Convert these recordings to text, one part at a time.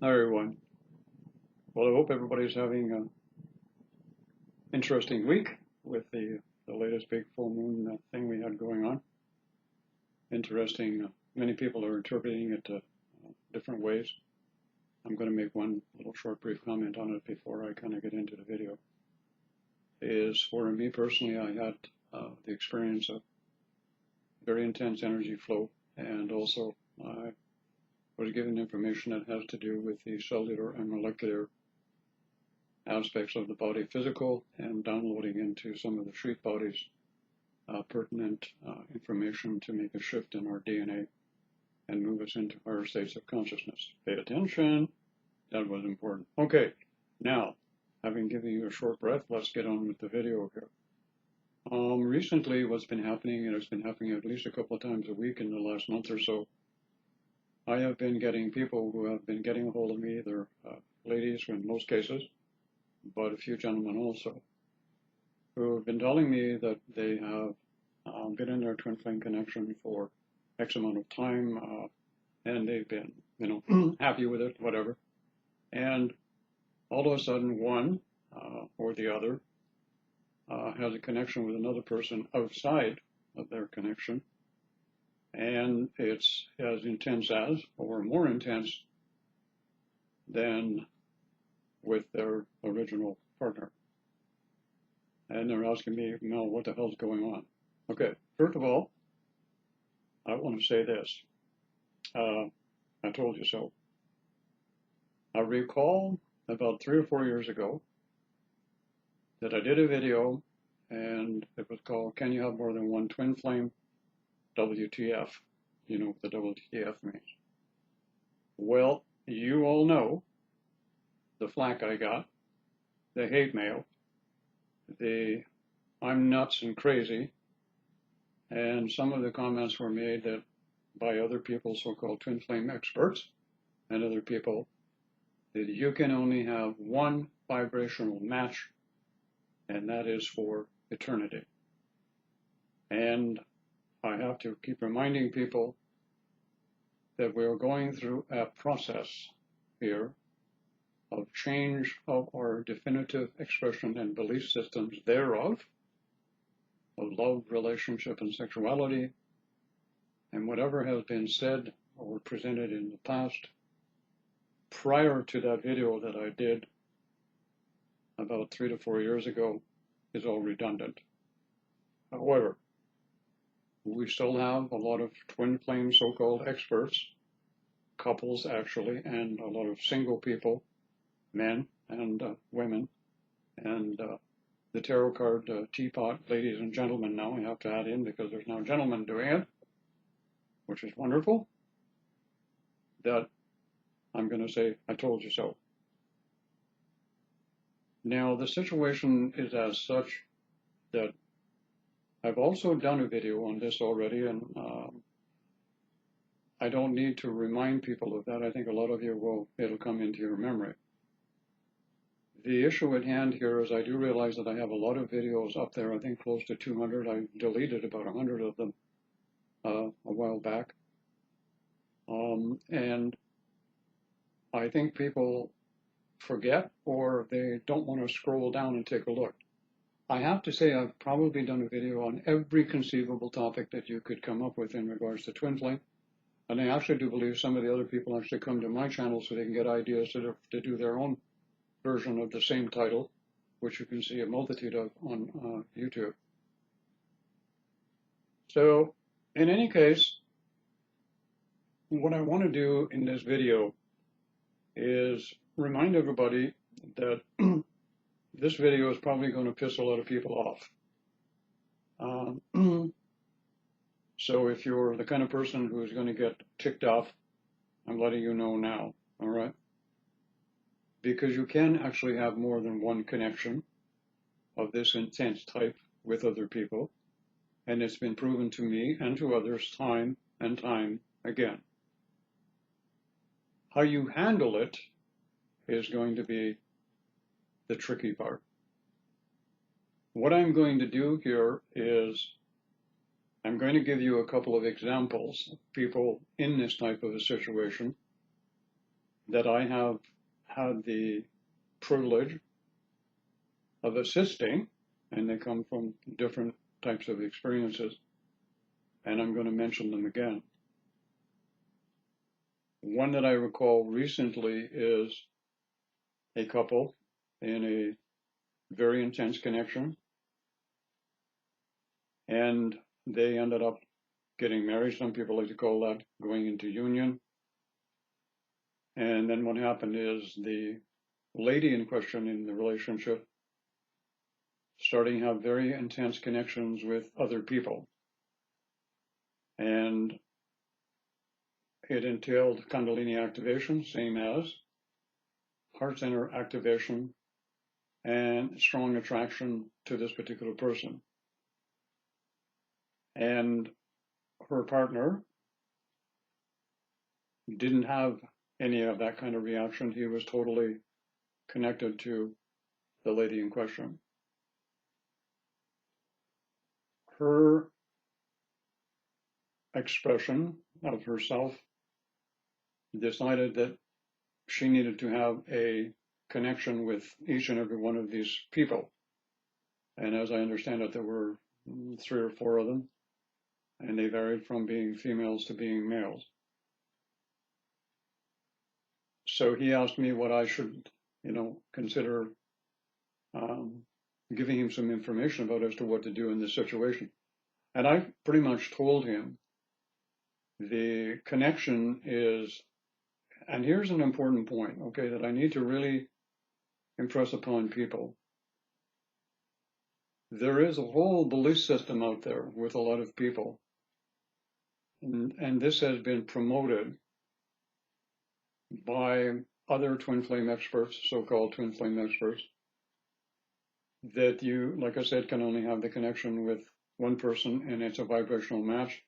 Hi everyone. Well, I hope everybody's having an interesting week with the latest big full moon thing we had going on. Interesting. Many people are interpreting it different ways. I'm going to make one little short brief comment on it before I kind of get into the video. Is for me personally, I had the experience of very intense energy flow, and also I was given information that has to do with the cellular and molecular aspects of the body, physical, and downloading into some of the sheath bodies pertinent information to make a shift in our DNA and move us into higher states of consciousness. Pay attention. That was important. Okay, now, having given you a short breath, let's get on with the video here. Recently, what's been happening, and it's been happening at least a couple of times a week in the last month or so, I have been getting people who have been getting a hold of me. They're ladies in most cases, but a few gentlemen also, who have been telling me that they have been in their twin flame connection for X amount of time, and they've been, happy with it, whatever. And all of a sudden, one or the other has a connection with another person outside of their connection, and it's as intense as, or more intense than with their original partner. And they're asking me, Mel, what the hell's going on? Okay, first of all, I want to say this. I told you so. I recall about 3 or 4 years ago that I did a video, and it was called, Can You Have More Than One Twin Flame? WTF. You know what the WTF means. Well, you all know the flack I got, the hate mail, the I'm nuts and crazy, and some of the comments were made that by other people, so-called twin flame experts, and other people, that you can only have one vibrational match, and that is for eternity. And I have to keep reminding people that we're going through a process here of change of our definitive expression and belief systems thereof, of love, relationship, and sexuality, and whatever has been said or presented in the past prior to that video that I did about 3 to 4 years ago is all redundant. However, we still have a lot of twin flame so-called experts, couples actually, and a lot of single people, men and women, and the tarot card teapot, ladies and gentlemen now, I have to add in because there's now gentlemen doing it, which is wonderful, that I'm going to say, I told you so. Now, the situation is as such that I've also done a video on this already, and I don't need to remind people of that. I think a lot of you will, it'll come into your memory. The issue at hand here is I do realize that I have a lot of videos up there, I think close to 200. I deleted about 100 of them a while back. And I think people forget or they don't want to scroll down and take a look. I have to say I've probably done a video on every conceivable topic that you could come up with in regards to twin flame. And I actually do believe some of the other people actually come to my channel so they can get ideas to do their own version of the same title, which you can see a multitude of on YouTube. So, in any case, what I want to do in this video is remind everybody that this video is probably going to piss a lot of people off. So if you're the kind of person who is going to get ticked off, I'm letting you know now, all right? Because you can actually have more than one connection of this intense type with other people, and it's been proven to me and to others time and time again. How you handle it is going to be the tricky part. What I'm going to do here is I'm going to give you a couple of examples of people in this type of a situation that I have had the privilege of assisting, and they come from different types of experiences, and I'm going to mention them again. One that I recall recently is a couple in a very intense connection, and they ended up getting married. Some people like to call that going into union. And then what happened is the lady in question in the relationship starting to have very intense connections with other people. And it entailed Kundalini activation, same as heart center activation, and strong attraction to this particular person. And her partner didn't have any of that kind of reaction. He was totally connected to the lady in question. Her expression of herself decided that she needed to have a connection with each and every one of these people. And as I understand it, there were 3 or 4 of them, and they varied from being females to being males. So he asked me what I should, consider giving him some information about as to what to do in this situation. And I pretty much told him the connection is, and here's an important point, okay, that I need to really impress upon people. There is a whole belief system out there with a lot of people, and this has been promoted by other twin flame experts, so-called twin flame experts, that you, like I said, can only have the connection with one person, and it's a vibrational match.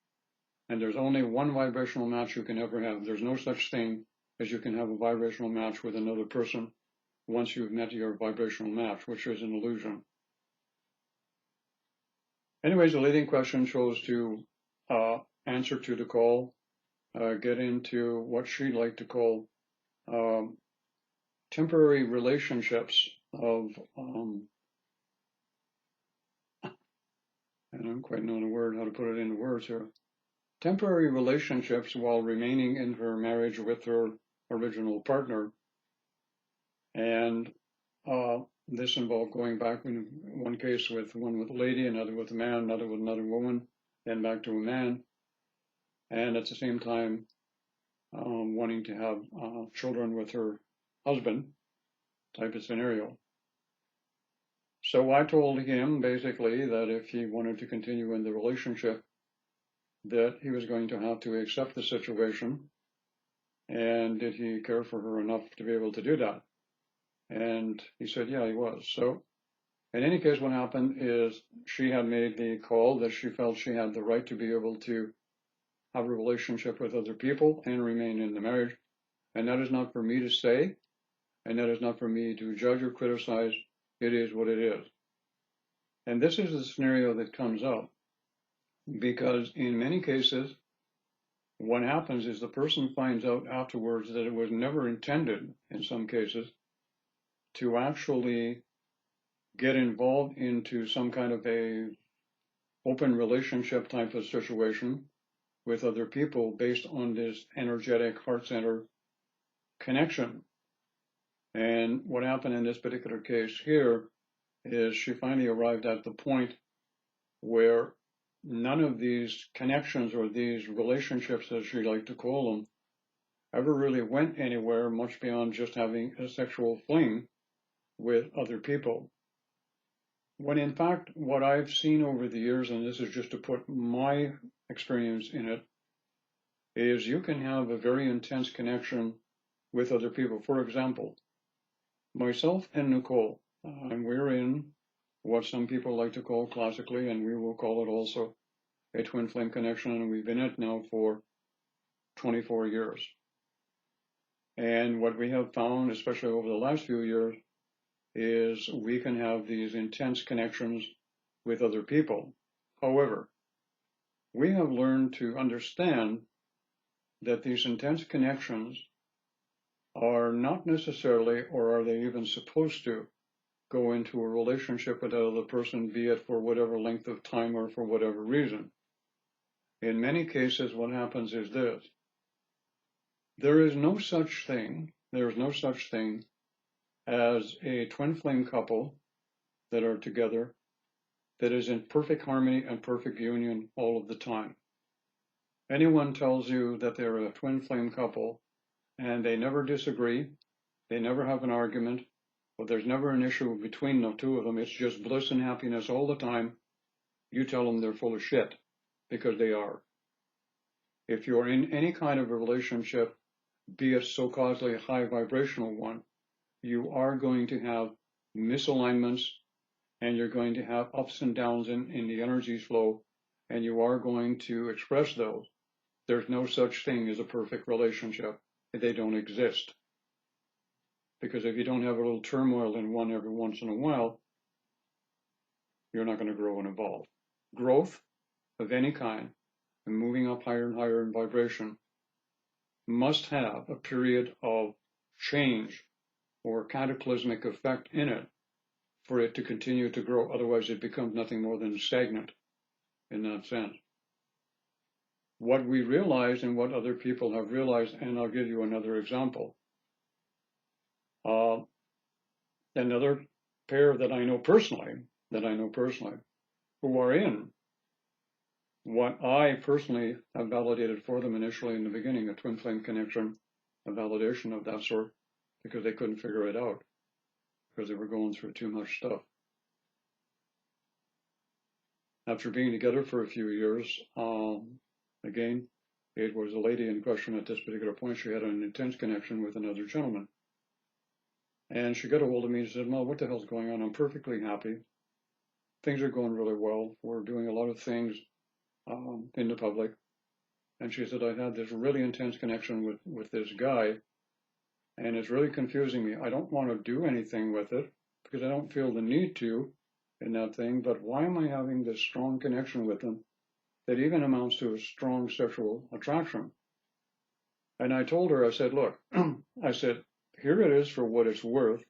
And there's only one vibrational match you can ever have. There's no such thing as you can have a vibrational match with another person once you've met your vibrational match, which is an illusion. Anyways, the leading question chose to answer to the call, get into what she'd like to call temporary relationships of, I don't quite know the word, how to put it into words here, temporary relationships while remaining in her marriage with her original partner. And this involved going back in one case with one with a lady, another with a man, another with another woman, then back to a man. And at the same time, wanting to have children with her husband type of scenario. So I told him basically that if he wanted to continue in the relationship, that he was going to have to accept the situation, and did he care for her enough to be able to do that? And he said, yeah, he was. So in any case, what happened is she had made the call that she felt she had the right to be able to have a relationship with other people and remain in the marriage. And that is not for me to say, and that is not for me to judge or criticize. It is what it is. And this is the scenario that comes up, because in many cases, what happens is the person finds out afterwards that it was never intended, in some cases, to actually get involved into some kind of a open relationship type of situation with other people based on this energetic heart center connection. And what happened in this particular case here is she finally arrived at the point where none of these connections or these relationships, as she liked to call them, ever really went anywhere much beyond just having a sexual fling with other people. When in fact, what I've seen over the years, and this is just to put my experience in it, is you can have a very intense connection with other people. For example, myself and Nicole, and we're in what some people like to call classically, and we will call it also, a twin flame connection, and we've been in it now for 24 years. And what we have found, especially over the last few years, is we can have these intense connections with other people. However, we have learned to understand that these intense connections are not necessarily, or are they even supposed to, go into a relationship with that other person, be it for whatever length of time or for whatever reason. In many cases, what happens is this. There is no such thing as a twin flame couple that are together that is in perfect harmony and perfect union all of the time. Anyone tells you that they're a twin flame couple and they never disagree, they never have an argument, but there's never an issue between the two of them, it's just bliss and happiness all the time, you tell them they're full of shit, because they are. If you're in any kind of a relationship, be it so-called a high vibrational one, you are going to have misalignments, and you're going to have ups and downs in the energy flow, and you are going to express those. There's no such thing as a perfect relationship. They don't exist. Because if you don't have a little turmoil in one every once in a while, you're not going to grow and evolve. Growth of any kind, and moving up higher and higher in vibration, must have a period of change or cataclysmic effect in it for it to continue to grow. Otherwise, it becomes nothing more than stagnant in that sense. What we realize and what other people have realized, and I'll give you another example. Another pair that I know personally, who are in what I personally have validated for them initially in the beginning, a twin flame connection, a validation of that sort, because they couldn't figure it out, because they were going through too much stuff. After being together for a few years, again, it was a lady in question at this particular point. She had an intense connection with another gentleman. And she got a hold of me and said, "Well, what the hell's going on? I'm perfectly happy. Things are going really well. We're doing a lot of things in the public." And she said, "I had this really intense connection with this guy, and it's really confusing me. I don't want to do anything with it because I don't feel the need to in that thing, but why am I having this strong connection with him that even amounts to a strong sexual attraction?" And I told her, I said, "Look," I said, "here it is for what it's worth,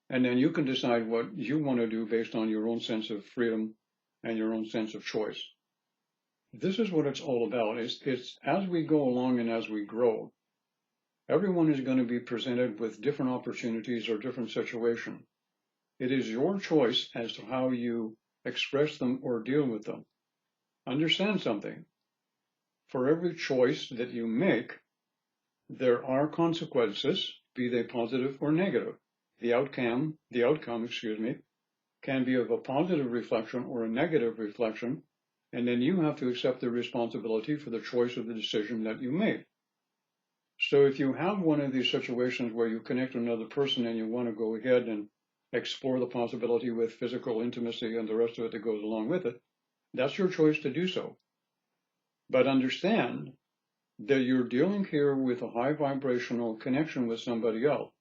and then you can decide what you want to do based on your own sense of freedom and your own sense of choice." This is what it's all about. It's as we go along and as we grow, everyone is going to be presented with different opportunities or different situations. It is your choice as to how you express them or deal with them. Understand something. For every choice that you make, there are consequences, be they positive or negative. The outcome, can be of a positive reflection or a negative reflection, and then you have to accept the responsibility for the choice of the decision that you made. So if you have one of these situations where you connect with another person and you want to go ahead and explore the possibility with physical intimacy and the rest of it that goes along with it, that's your choice to do so. But understand that you're dealing here with a high vibrational connection with somebody else.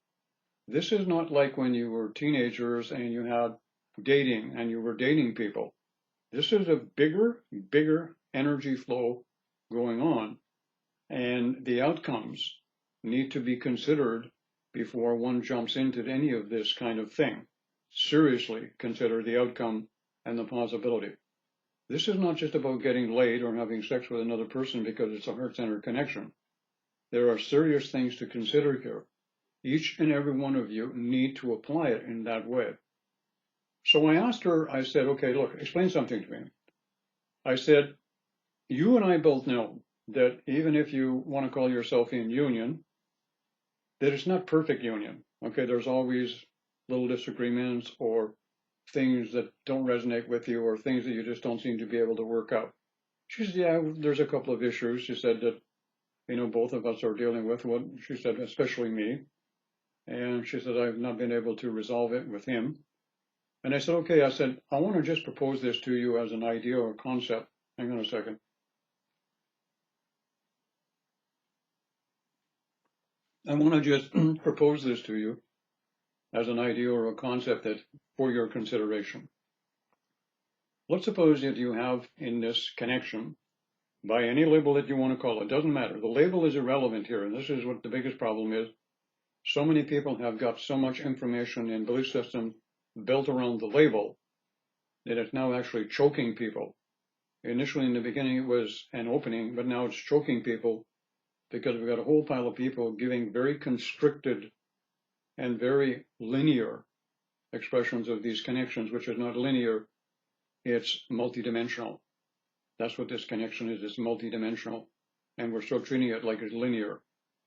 This is not like when you were teenagers and you had dating and you were dating people. This is a bigger energy flow going on, and the outcomes need to be considered before one jumps into any of this kind of thing. Seriously consider the outcome and the possibility. This is not just about getting laid or having sex with another person because it's a heart-centered connection. There are serious things to consider here. Each and every one of you need to apply it in that way. So I asked her, I said, "Okay, look, explain something to me." I said, "You and I both know that even if you want to call yourself in union, that it's not perfect union. Okay, there's always little disagreements or things that don't resonate with you or things that you just don't seem to be able to work out." She said, "Yeah, there's a couple of issues." She said that, both of us are dealing with one. She said, especially me. And she said, "I've not been able to resolve it with him." And I said, "Okay," I said, "I want to just propose this to you as an idea or concept." Hang on a second. I want to just propose this to you as an idea or a concept that for your consideration. Let's suppose that you have in this connection by any label that you want to call it. Doesn't matter. The label is irrelevant here, and this is what the biggest problem is. So many people have got so much information and belief system built around the label that it's now actually choking people. Initially, in the beginning, it was an opening, but now it's choking people because we've got a whole pile of people giving very constricted and very linear expressions of these connections, which is not linear, it's multidimensional. That's what this connection is, it's multidimensional. And we're still treating it like it's linear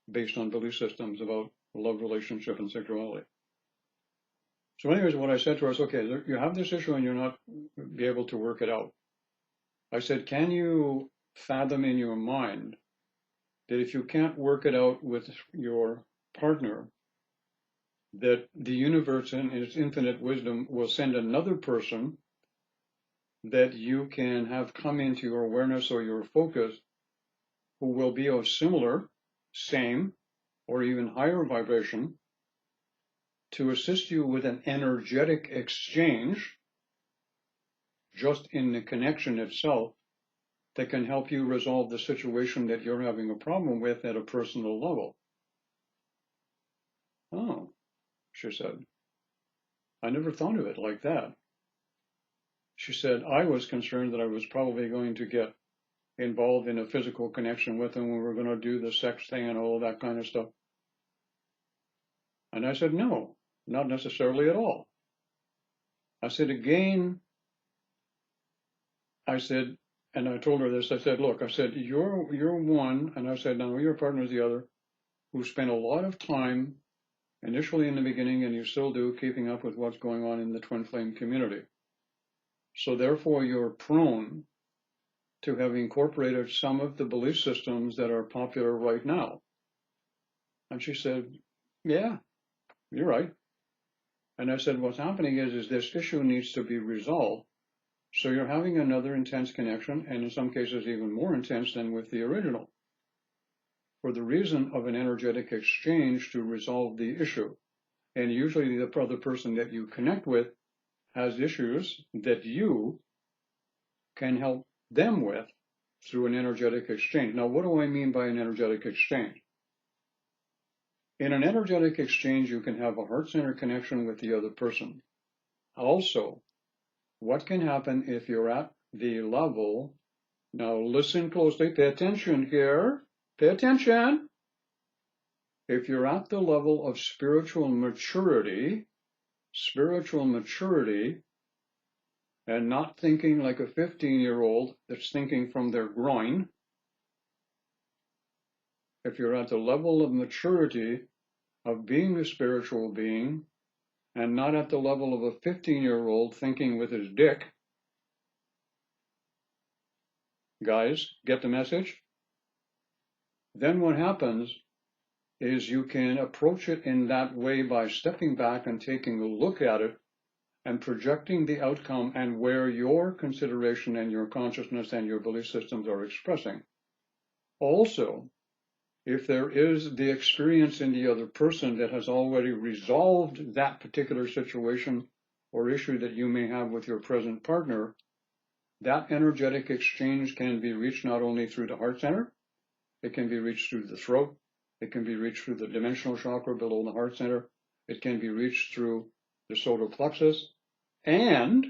based on belief systems about love, relationship, and sexuality. So anyways, what I said to her is, okay, you have this issue and you're not be able to work it out. I said, can you fathom in your mind that if you can't work it out with your partner, that the universe in its infinite wisdom will send another person that you can have come into your awareness or your focus who will be of similar, same, or even higher vibration to assist you with an energetic exchange just in the connection itself that can help you resolve the situation that you're having a problem with at a personal level. Oh, she said, I never thought of it like that. She said, I was concerned that I was probably going to get involved in a physical connection with him when we were going to do the sex thing and all of that kind of stuff. And I said, no, not necessarily at all. I said, again, I said, and I told her this, I said, look, I said, you're one, and I said, now your partner's the other, who spent a lot of time initially in the beginning, and you still do, keeping up with what's going on in the twin flame community. So therefore, you're prone to have incorporated some of the belief systems that are popular right now. And she said, yeah, you're right. And I said, what's happening is this issue needs to be resolved. So you're having another intense connection, and in some cases even more intense than with the original, for the reason of an energetic exchange to resolve the issue. And usually the other person that you connect with has issues that you can help them with through an energetic exchange. Now, what do I mean by an energetic exchange? In an energetic exchange, you can have a heart center connection with the other person. Also, what can happen if you're at the level, now listen closely, pay attention here, pay attention. If you're at the level of spiritual maturity, and not thinking like a 15-year-old that's thinking from their groin, if you're at the level of maturity of being a spiritual being and not at the level of a 15-year-old thinking with his dick, guys, get the message? Then what happens is you can approach it in that way by stepping back and taking a look at it and projecting the outcome and where your consideration and your consciousness and your belief systems are expressing. Also, if there is the experience in the other person that has already resolved that particular situation or issue that you may have with your present partner, that energetic exchange can be reached not only through the heart center, it can be reached through the throat, it can be reached through the dimensional chakra below the heart center, it can be reached through the solar plexus, and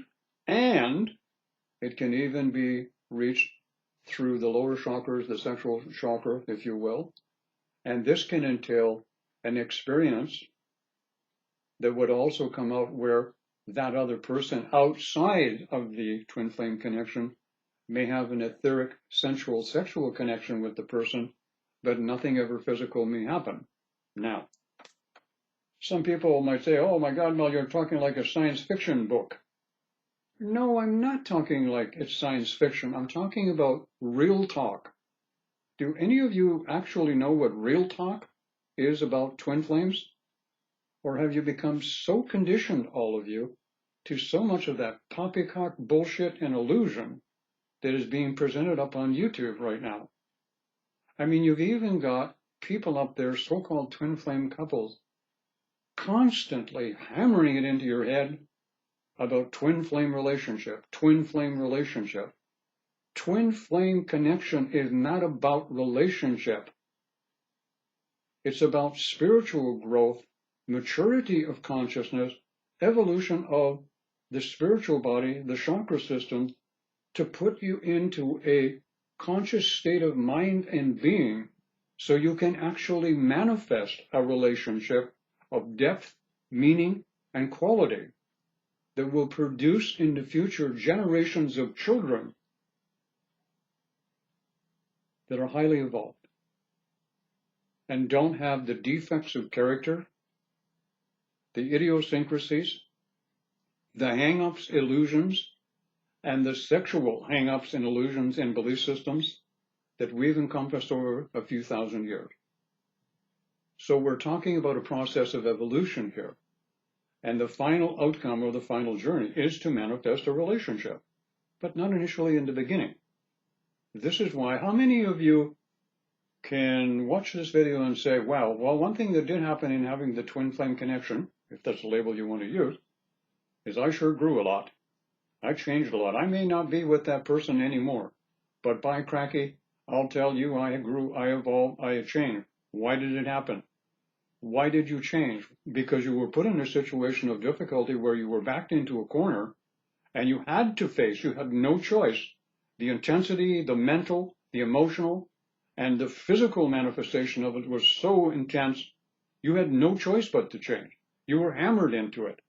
it can even be reached through the lower chakras, the sexual chakra, if you will. And this can entail an experience that would also come out where that other person outside of the twin flame connection may have an etheric, sensual, sexual connection with the person, but nothing ever physical may happen. Now, some people might say, oh my God, Mel, you're talking like a science fiction book. No, I'm not talking like it's science fiction. I'm talking about real talk. Do any of you actually know what real talk is about twin flames? Or have you become so conditioned, all of you, to so much of that poppycock bullshit and illusion that is being presented up on YouTube right now? I mean, you've even got people up there, so-called twin flame couples, constantly hammering it into your head about twin flame relationship, twin flame relationship. Twin flame connection is not about relationship. It's about spiritual growth, maturity of consciousness, evolution of the spiritual body, the chakra system, to put you into a conscious state of mind and being so you can actually manifest a relationship of depth, meaning, and quality that will produce in the future generations of children that are highly evolved and don't have the defects of character, the idiosyncrasies, the hang-ups, illusions, and the sexual hang-ups and illusions and belief systems that we've encompassed over a few thousand years. So we're talking about a process of evolution here. And the final outcome or the final journey is to manifest a relationship, but not initially in the beginning. This is why, how many of you can watch this video and say, wow, well, one thing that did happen in having the twin flame connection, if that's the label you want to use, is I sure grew a lot. I changed a lot. I may not be with that person anymore, but by cracky, I'll tell you, I grew, I evolved, I changed. Why did it happen? Why did you change? Because you were put in a situation of difficulty where you were backed into a corner and you had to face, you had no choice. The intensity, the mental, the emotional, and the physical manifestation of it was so intense, you had no choice but to change. You were hammered into it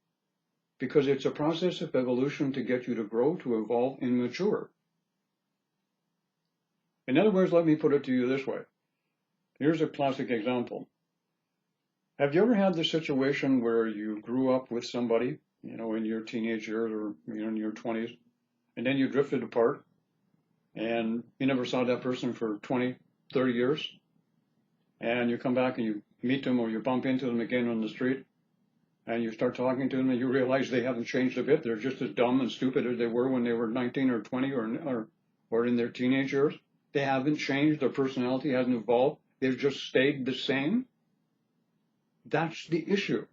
because it's a process of evolution to get you to grow, to evolve, and mature. In other words, let me put it to you this way. Here's a classic example. Have you ever had the situation where you grew up with somebody, in your teenage years or in your 20s, and then you drifted apart and you never saw that person for 20, 30 years, and you come back and you meet them or you bump into them again on the street and you start talking to them and you realize they haven't changed a bit. They're just as dumb and stupid as they were when they were 19 or 20 or in their teenage years. They haven't changed. Their personality hasn't evolved. They've just stayed the same. That's the issue.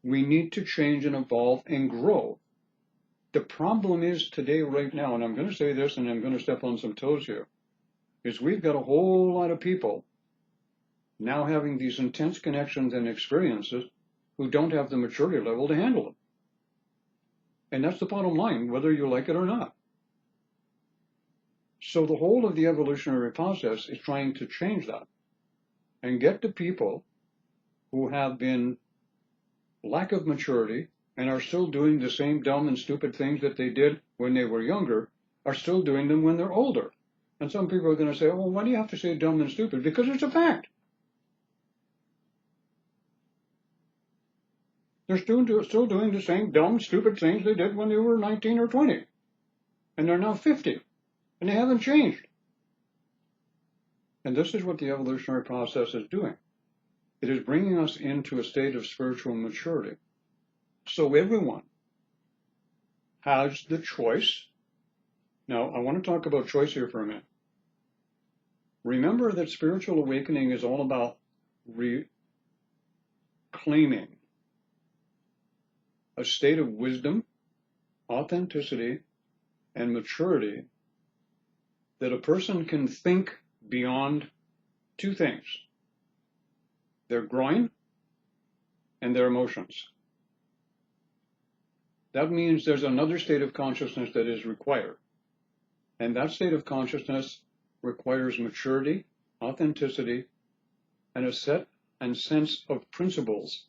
We need to change and evolve and grow. The problem is today, right now, and I'm going to say this and I'm going to step on some toes here, is we've got a whole lot of people now having these intense connections and experiences who don't have the maturity level to handle them. And that's the bottom line, whether you like it or not. So the whole of the evolutionary process is trying to change that and get the people who have been lack of maturity and are still doing the same dumb and stupid things that they did when they were younger, are still doing them when they're older. And some people are going to say, well, why do you have to say dumb and stupid? Because it's a fact. They're still doing the same dumb, stupid things they did when they were 19 or 20. And they're now 50. And they haven't changed. And this is what the evolutionary process is doing. It is bringing us into a state of spiritual maturity. So everyone has the choice. Now, I want to talk about choice here for a minute. Remember that spiritual awakening is all about reclaiming a state of wisdom, authenticity, and maturity that a person can think beyond two things: their groin and their emotions. That means there's another state of consciousness that is required. And that state of consciousness requires maturity, authenticity, and a set and sense of principles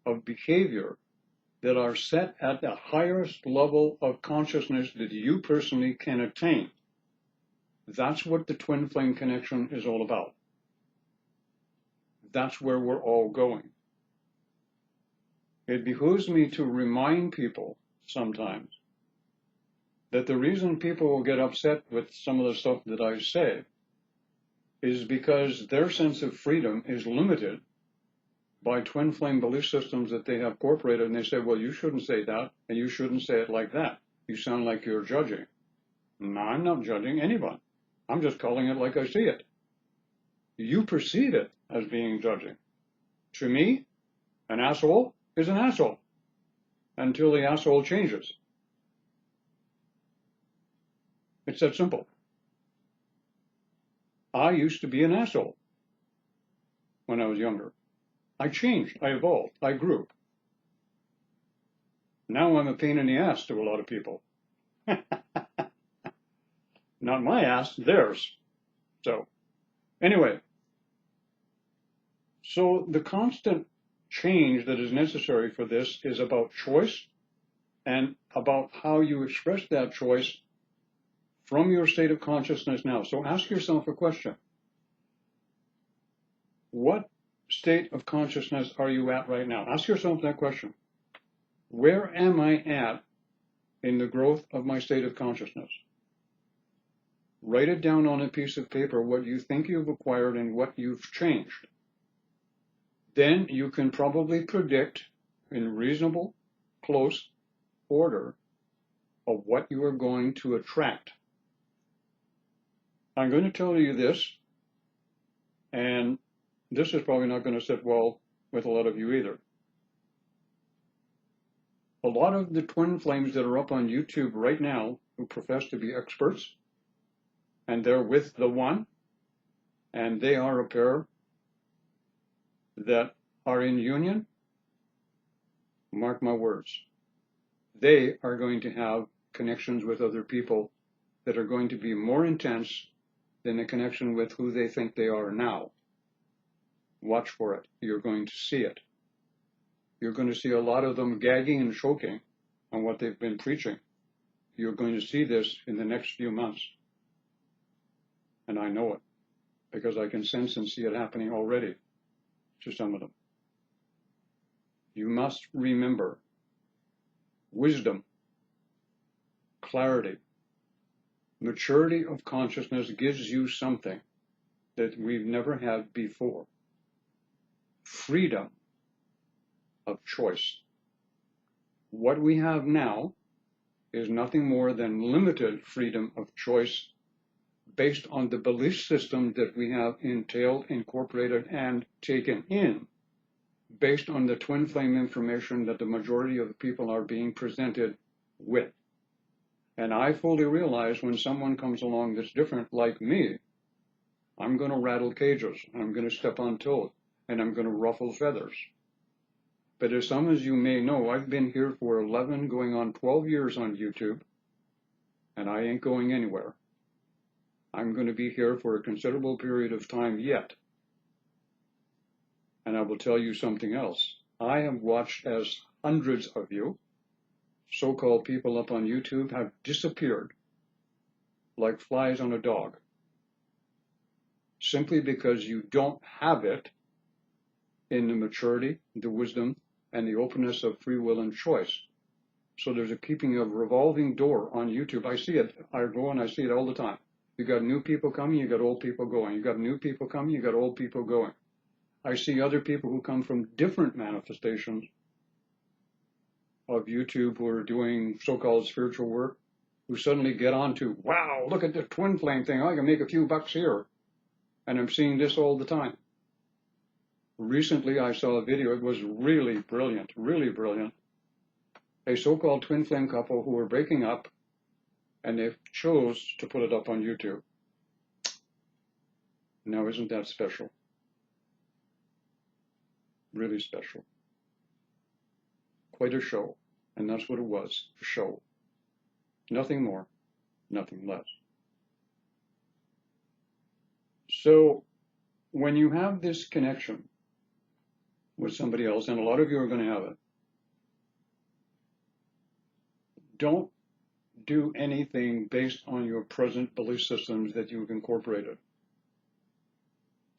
of behavior that are set at the highest level of consciousness that you personally can attain. That's what the twin flame connection is all about. That's where we're all going. It behooves me to remind people sometimes that the reason people will get upset with some of the stuff that I say is because their sense of freedom is limited by twin flame belief systems that they have incorporated, and they say, well, you shouldn't say that, and you shouldn't say it like that. You sound like you're judging. No, I'm not judging anyone. I'm just calling it like I see it. You perceive it as being judging. To me, an asshole is an asshole until the asshole changes. It's that simple. I used to be an asshole when I was younger. I changed, I evolved, I grew. Now I'm a pain in the ass to a lot of people. Not my ass, theirs. So, anyway, so the constant change that is necessary for this is about choice and about how you express that choice from your state of consciousness now. So ask yourself a question. What state of consciousness are you at right now? Ask yourself that question. Where am I at in the growth of my state of consciousness? Write it down on a piece of paper what you think you've acquired and what you've changed. Then you can probably predict in reasonable, close order of what you are going to attract. I'm going to tell you this, and this is probably not going to sit well with a lot of you either. A lot of the twin flames that are up on YouTube right now who profess to be experts, and they're with the one, and they are a pair that are in union, mark my words, they are going to have connections with other people that are going to be more intense than the connection with who they think they are now. Watch for it. You're going to see it. You're going to see a lot of them gagging and choking on what they've been preaching. You're going to see this in the next few months. And I know it because I can sense and see it happening already to some of them. You must remember wisdom, clarity, maturity of consciousness gives you something that we've never had before. Freedom of choice. What we have now is nothing more than limited freedom of choice based on the belief system that we have entailed, incorporated, and taken in, based on the twin flame information that the majority of the people are being presented with. And I fully realize when someone comes along that's different, like me, I'm going to rattle cages, I'm going to step on toes, and I'm going to ruffle feathers. But as some as you may know, I've been here for 11, going on 12 years on YouTube, and I ain't going anywhere. I'm going to be here for a considerable period of time yet. And I will tell you something else. I have watched as hundreds of you, so-called people up on YouTube, have disappeared like flies on a dog, simply because you don't have it in the maturity, the wisdom, and the openness of free will and choice. So there's a keeping of revolving door on YouTube. I see it. I go and I see it all the time. You got new people coming, you got old people going. You got new people coming, you got old people going. I see other people who come from different manifestations of YouTube who are doing so-called spiritual work, who suddenly get on to, wow, look at the twin flame thing. I can make a few bucks here. And I'm seeing this all the time. Recently, I saw a video. It was really brilliant, really brilliant. A so-called twin flame couple who were breaking up, and they chose to put it up on YouTube. Now, isn't that special? Really special. Quite a show. And that's what it was, a show. Nothing more, nothing less. So, when you have this connection with somebody else, and a lot of you are going to have it, don't do anything based on your present belief systems that you've incorporated.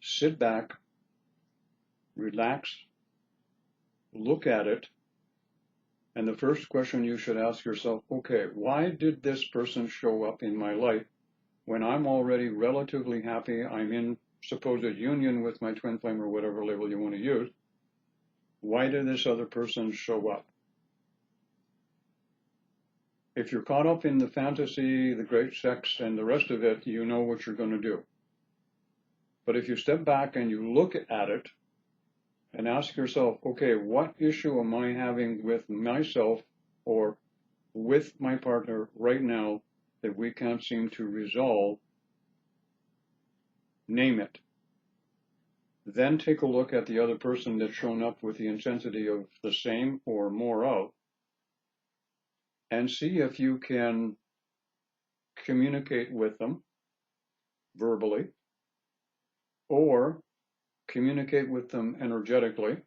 Sit back, relax, look at it, and the first question you should ask yourself, okay, why did this person show up in my life when I'm already relatively happy, I'm in supposed union with my twin flame or whatever label you want to use? Why did this other person show up? If you're caught up in the fantasy, the great sex, and the rest of it, you know what you're going to do. But if you step back and you look at it and ask yourself, okay, what issue am I having with myself or with my partner right now that we can't seem to resolve, name it. Then take a look at the other person that's shown up with the intensity of the same or more of, and see if you can communicate with them verbally or communicate with them energetically,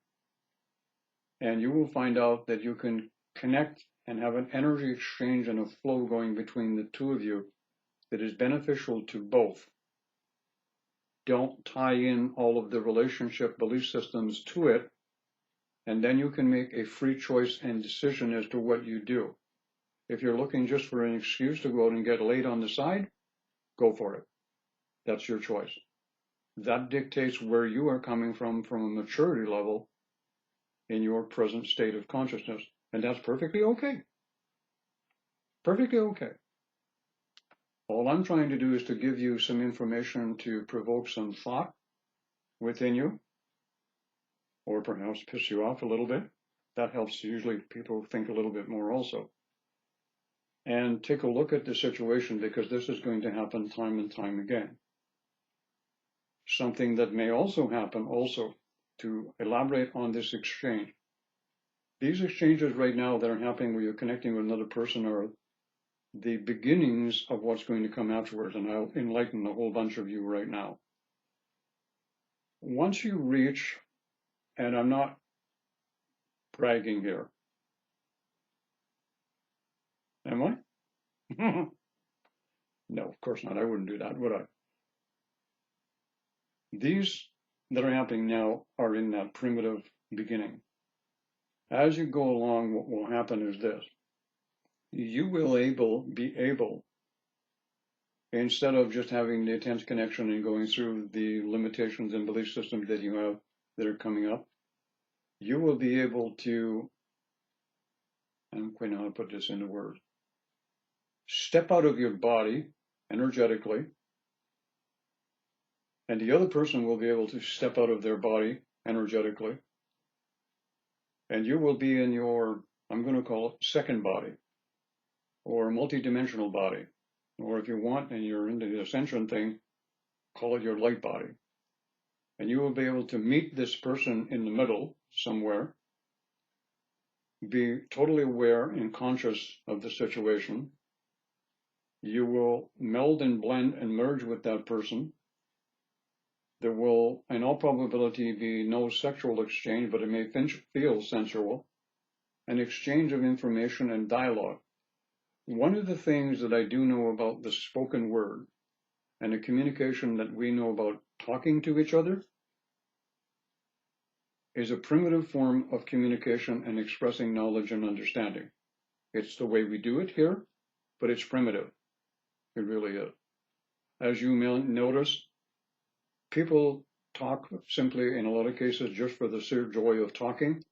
and you will find out that you can connect and have an energy exchange and a flow going between the two of you that is beneficial to both. Don't tie in all of the relationship belief systems to it, and then you can make a free choice and decision as to what you do. If you're looking just for an excuse to go out and get laid on the side, go for it. That's your choice. That dictates where you are coming from a maturity level in your present state of consciousness. And that's perfectly okay. Perfectly okay. All I'm trying to do is to give you some information to provoke some thought within you, or perhaps piss you off a little bit. That helps usually people think a little bit more also. And take a look at the situation, because this is going to happen time and time again. Something that may also happen also, to elaborate on this exchange. These exchanges right now that are happening where you're connecting with another person are the beginnings of what's going to come afterwards, and I'll enlighten a whole bunch of you right now. Once you reach, and I'm not bragging here, am I? No, of course not. I wouldn't do that, would I? These that are happening now are in that primitive beginning. As you go along, what will happen is this. You will be able, instead of just having the intense connection and going through the limitations and belief systems that you have that are coming up, you will be able to, I don't quite know how to put this into words, step out of your body energetically, and the other person will be able to step out of their body energetically, and you will be in your, I'm going to call it second body, or multidimensional body, or if you want, and you're into the ascension thing, call it your light body. And you will be able to meet this person in the middle somewhere, be totally aware and conscious of the situation. You will meld and blend and merge with that person. There will, in all probability, be no sexual exchange, but it may feel sensual, an exchange of information and dialogue. One of the things that I do know about the spoken word and the communication that we know about talking to each other is a primitive form of communication and expressing knowledge and understanding. It's the way we do it here, but it's primitive. It really is. As you may notice, people talk simply, in a lot of cases, just for the sheer joy of talking.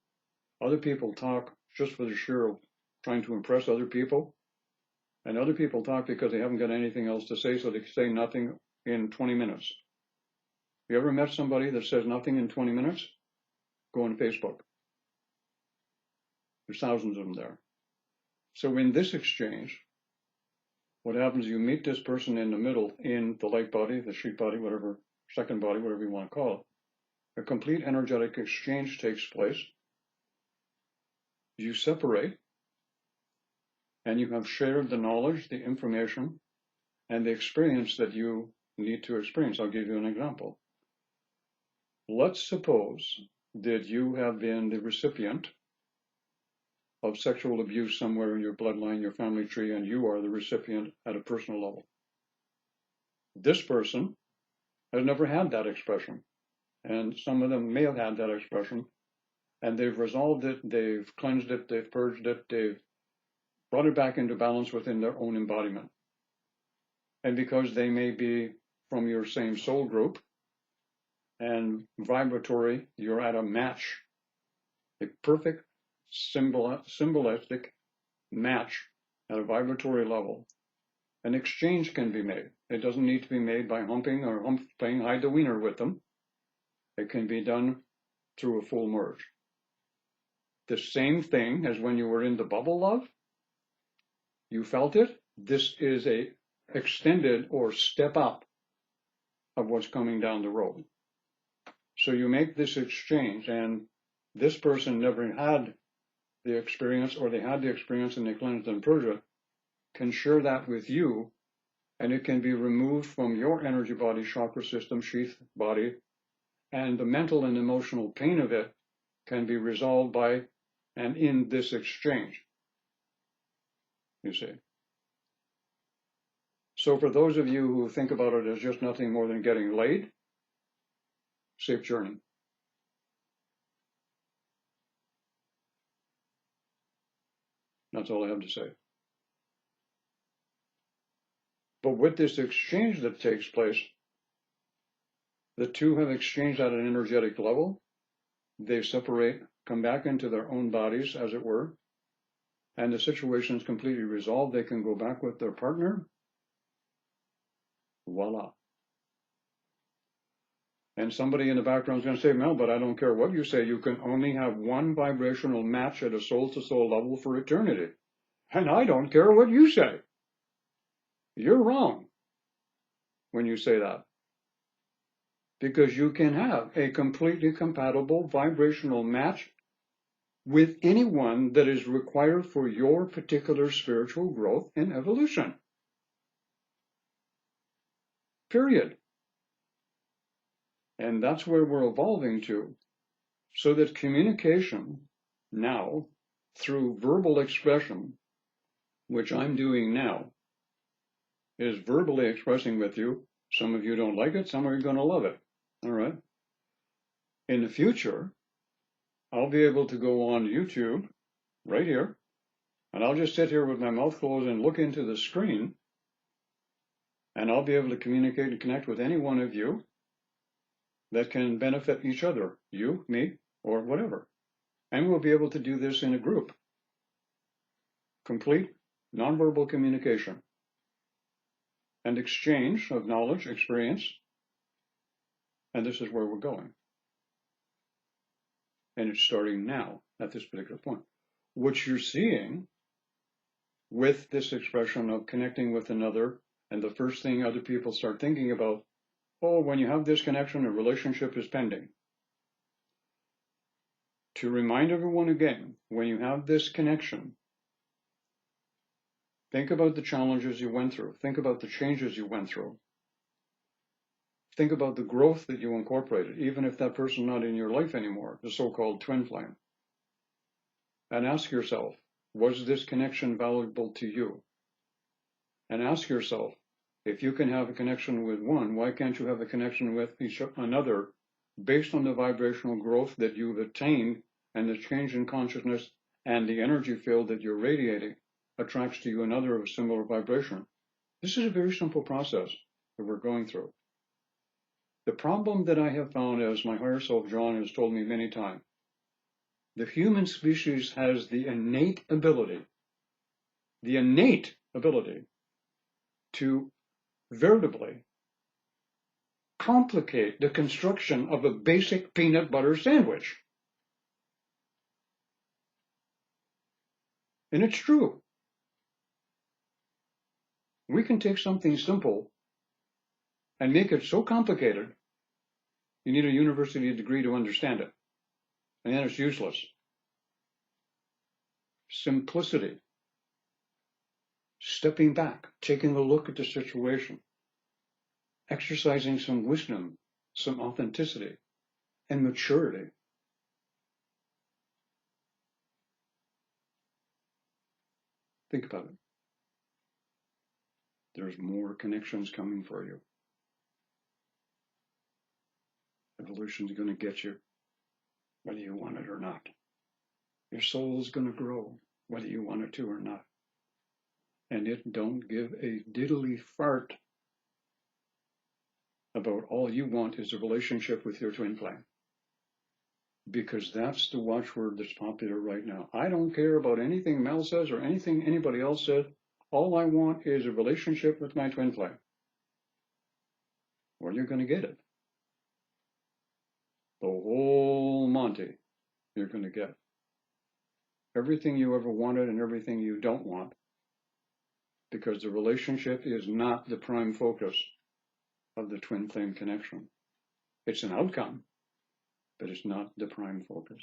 Other people talk just for the sheer of trying to impress other people. And other people talk because they haven't got anything else to say, so they say nothing in 20 minutes. You ever met somebody that says nothing in 20 minutes? Go on Facebook. There's thousands of them there. So in this exchange, what happens is you meet this person in the middle, in the light body, the sheep body, whatever, second body, whatever you want to call it. A complete energetic exchange takes place. You separate, and you have shared the knowledge, the information, and the experience that you need to experience. I'll give you an example. Let's suppose that you have been the recipient of sexual abuse somewhere in your bloodline, your family tree, and you are the recipient at a personal level. This person has never had that expression, and some of them may have had that expression, and they've resolved it, they've cleansed it, they've purged it, they've brought it back into balance within their own embodiment. And because they may be from your same soul group and vibratory, you're at a match, a perfect symbolistic match at a vibratory level. An exchange can be made. It doesn't need to be made by humping or playing hide the wiener with them. It can be done through a full merge. The same thing as when you were in the bubble, love. You felt it, This is a extended or step up of what's coming down the road. So you make this exchange, and this person never had the experience, or they had the experience and they cleansed in Persia, can share that with you, and it can be removed from your energy body, chakra system, sheath body, and the mental and emotional pain of it can be resolved by and in this exchange, you see. So for those of you who think about it as just nothing more than getting laid, safe journey. That's all I have to say. But with this exchange that takes place, the two have exchanged at an energetic level. They separate, come back into their own bodies, as it were, and the situation is completely resolved. They can go back with their partner. Voila. And somebody in the background is going to say, Mel, but I don't care what you say. You can only have one vibrational match at a soul-to-soul level for eternity. And I don't care what you say. You're wrong when you say that. Because you can have a completely compatible vibrational match with anyone that is required for your particular spiritual growth and evolution. Period. And that's where we're evolving to. So that communication now, through verbal expression, which I'm doing now, is verbally expressing with you. Some of you don't like it, some of you are going to love it. All right. In the future, I'll be able to go on YouTube right here, and I'll just sit here with my mouth closed and look into the screen, and I'll be able to communicate and connect with any one of you that can benefit each other, you, me, or whatever. And we'll be able to do this in a group. Complete nonverbal communication and exchange of knowledge, experience, and this is where we're going. And it's starting now at this particular point. What you're seeing with this expression of connecting with another, and the first thing other people start thinking about, oh, when you have this connection, a relationship is pending. To remind everyone again, when you have this connection, think about the challenges you went through. Think about the changes you went through. Think about the growth that you incorporated, even if that person's not in your life anymore, the so-called twin flame. And ask yourself, was this connection valuable to you? And ask yourself, if you can have a connection with one, why can't you have a connection with another based on the vibrational growth that you've attained and the change in consciousness and the energy field that you're radiating attracts to you another of a similar vibration? This is a very simple process that we're going through. The problem that I have found, as my higher self John has told me many times, the human species has the innate ability to veritably complicate the construction of a basic peanut butter sandwich. And it's true. We can take something simple and make it so complicated, you need a university degree to understand it. And then it's useless. Simplicity. Stepping back, taking a look at the situation, exercising some wisdom, some authenticity, and maturity. Think about it. There's more connections coming for you. Evolution's going to get you, whether you want it or not. Your soul's going to grow, whether you want it to or not. And it don't give a diddly fart about all you want is a relationship with your twin flame. Because that's the watchword that's popular right now. I don't care about anything Mel says or anything anybody else said. All I want is a relationship with my twin flame. Well, you're going to get it. The whole Monty you're going to get. Everything you ever wanted and everything you don't want because the relationship is not the prime focus of the twin flame connection. It's an outcome, but it's not the prime focus.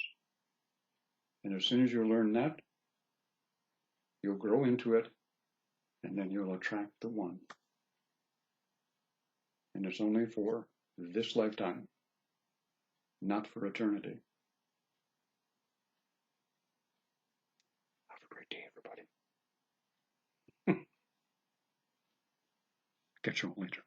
And as soon as you learn that, you'll grow into it, and then you'll attract the one. And it's only for this lifetime, not for eternity. Have a great day, everybody. Catch you all later.